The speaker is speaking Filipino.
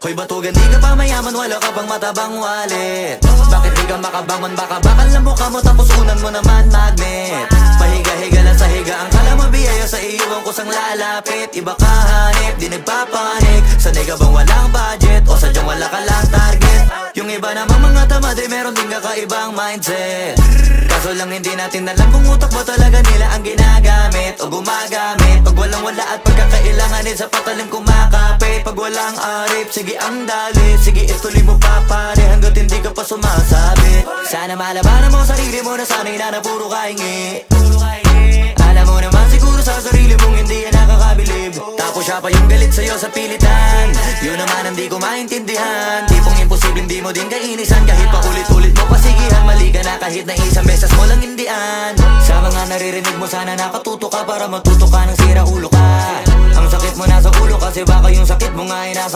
Hoy batugan, di ka pa mayaman, wala ka pang matabang wallet. Bakit di ka makabangon, baka bakal na mukha mo tapos unan mo naman magnet. Pahiga-higa lang sa higa, ang kala mo biyaya sa iyo ang kusang lalapit. Iba ka hanip, di nagpapanik. Sanay ka bang walang budget o sadyang wala ka lang target? Yung iba namang mga tamad ay meron din kakaibang mindset. Kaso lang hindi natin alam kung utak mo talaga nila ang ginagamit o gumagamit. Pag walang wala at pagkakailanganin sa patalim kumakapit. Pag walang arip, sige ang dali, sige ituloy mo pa pare hanggat hindi ka pa sumasabi. Sana malabanan mo sarili mo na sana'y na puro kahingi. Alam mo naman siguro sa sarili mong hindi yan nakakabilib. Tapos siya pa yung galit sa'yo sa pilitan. Yun naman ang di ko maintindihan. Tipong imposible hindi mo din kainisan. Kahit pa ulit-ulit mo pasigihan, mali ka na kahit na isang beses mo lang hindian. Sa mga naririnig mo sana nakatuto ka para matuto ka ng sira ulo ka. Ang sakit mo nasa ulo kasi baka yung sakit mo nga ay nasa